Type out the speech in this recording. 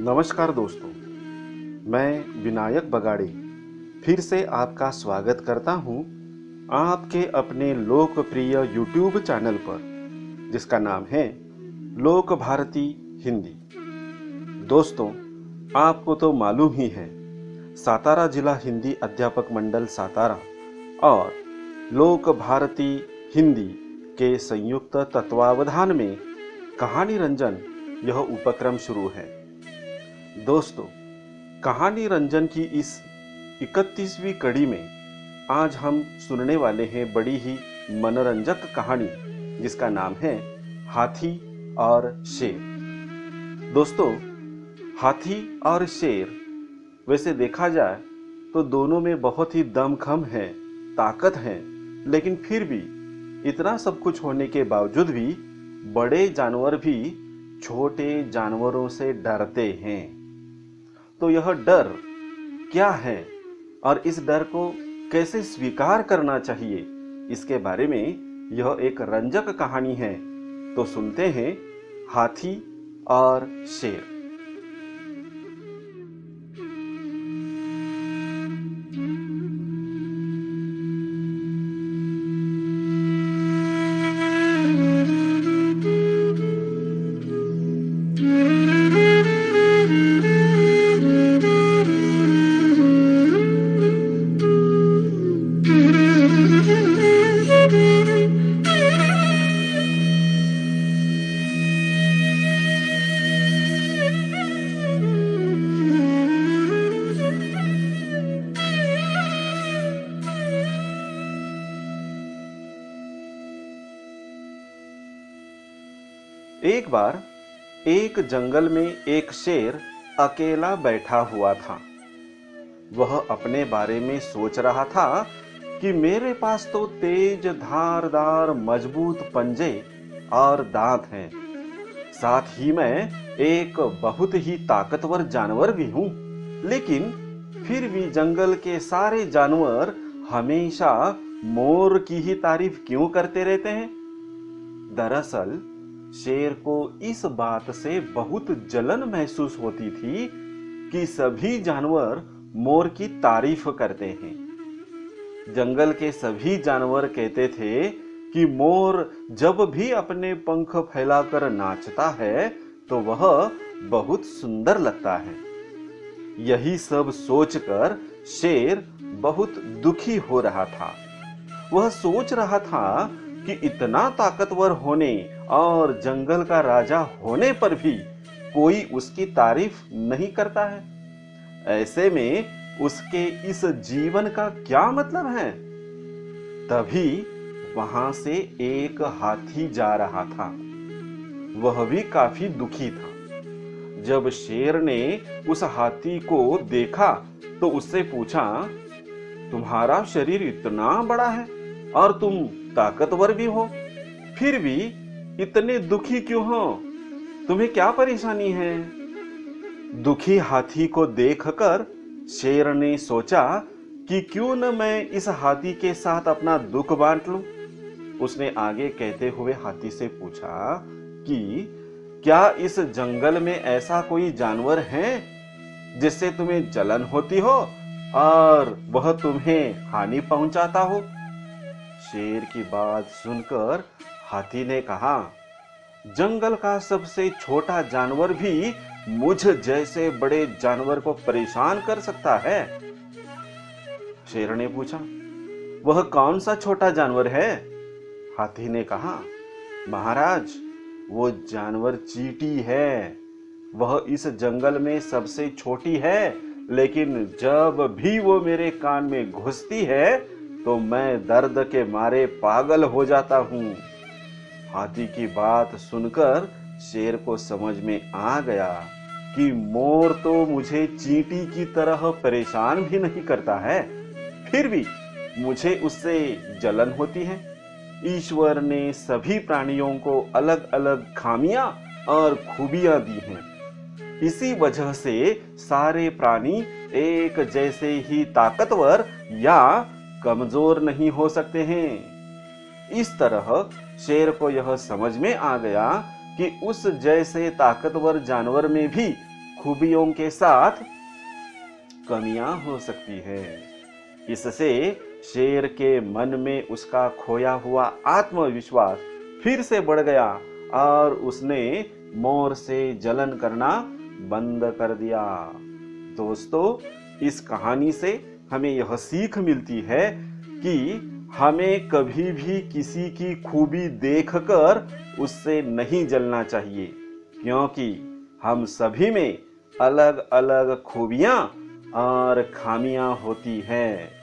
नमस्कार दोस्तों, मैं विनायक बगाड़े फिर से आपका स्वागत करता हूं आपके अपने लोकप्रिय YouTube चैनल पर, जिसका नाम है लोक भारती हिंदी। दोस्तों, आपको तो मालूम ही है, सातारा जिला हिंदी अध्यापक मंडल सातारा और लोक भारती हिंदी के संयुक्त तत्वावधान में कहानी रंजन यह उपक्रम शुरू है। दोस्तों, कहानी रंजन की इस 31वीं कड़ी में आज हम सुनने वाले हैं बड़ी ही मनोरंजक कहानी, जिसका नाम है हाथी और शेर। दोस्तों, हाथी और शेर वैसे देखा जाए तो दोनों में बहुत ही दमखम है, ताकत है, लेकिन फिर भी इतना सब कुछ होने के बावजूद भी बड़े जानवर भी छोटे जानवरों से डरते हैं। तो यह डर क्या है और इस डर को कैसे स्वीकार करना चाहिए, इसके बारे में यह एक रंजक कहानी है। तो सुनते हैं हाथी और शेर। एक बार एक जंगल में एक शेर अकेला बैठा हुआ था। वह अपने बारे में सोच रहा था कि मेरे पास तो तेज धारदार मजबूत पंजे और दांत हैं, साथ ही मैं एक बहुत ही ताकतवर जानवर भी हूं, लेकिन फिर भी जंगल के सारे जानवर हमेशा मोर की ही तारीफ क्यों करते रहते हैं। दरअसल शेर को इस बात से बहुत जलन महसूस होती थी कि सभी जानवर मोर की तारीफ करते हैं। जंगल के सभी जानवर कहते थे कि मोर जब भी अपने पंख फैलाकर नाचता है तो वह बहुत सुंदर लगता है। यही सब सोचकर शेर बहुत दुखी हो रहा था। वह सोच रहा था कि इतना ताकतवर होने और जंगल का राजा होने पर भी कोई उसकी तारीफ नहीं करता है। ऐसे में उसके इस जीवन का क्या मतलब है। तभी वहां से एक हाथी जा रहा था। वह भी काफी दुखी था। जब शेर ने उस हाथी को देखा तो उससे पूछा, तुम्हारा शरीर इतना बड़ा है और तुम ताकतवर भी हो, फिर भी इतने दुखी क्यों हो? तुम्हें क्या परेशानी है? दुखी हाथी को देखकर शेर ने सोचा कि क्यों न मैं इस हाथी के साथ अपना दुख बांट लूं। उसने आगे कहते हुए हाथी से पूछा कि क्या इस जंगल में ऐसा कोई जानवर है जिससे तुम्हें जलन होती हो और वह तुम्हें हानि पहुंचाता हो? शेर की बात सुनकर हाथी ने कहा, जंगल का सबसे छोटा जानवर भी मुझ जैसे बड़े जानवर को परेशान कर सकता है। शेर ने पूछा, वह कौन सा छोटा जानवर है? हाथी ने कहा, महाराज, वो जानवर चींटी है। वह इस जंगल में सबसे छोटी है, लेकिन जब भी वो मेरे कान में घुसती है तो मैं दर्द के मारे पागल हो जाता हूं। हाथी की बात सुनकर शेर को समझ में आ गया कि मोर तो मुझे चींटी की तरह परेशान भी नहीं करता है, फिर भी मुझे उससे जलन होती है। ईश्वर ने सभी प्राणियों को अलग अलग खामियां और खूबियां दी हैं। इसी वजह से सारे प्राणी एक जैसे ही ताकतवर या कमजोर नहीं हो सकते हैं। इस तरह शेर को यह समझ में आ गया कि उस जैसे ताकतवर जानवर में भी खूबियों के साथ कमियां हो सकती है। इससे शेर के मन में उसका खोया हुआ आत्मविश्वास फिर से बढ़ गया और उसने मोर से जलन करना बंद कर दिया। दोस्तों, इस कहानी से हमें यह सीख मिलती है कि हमें कभी भी किसी की खूबी देखकर उससे नहीं जलना चाहिए, क्योंकि हम सभी में अलग अलग खूबियां और खामियां होती हैं।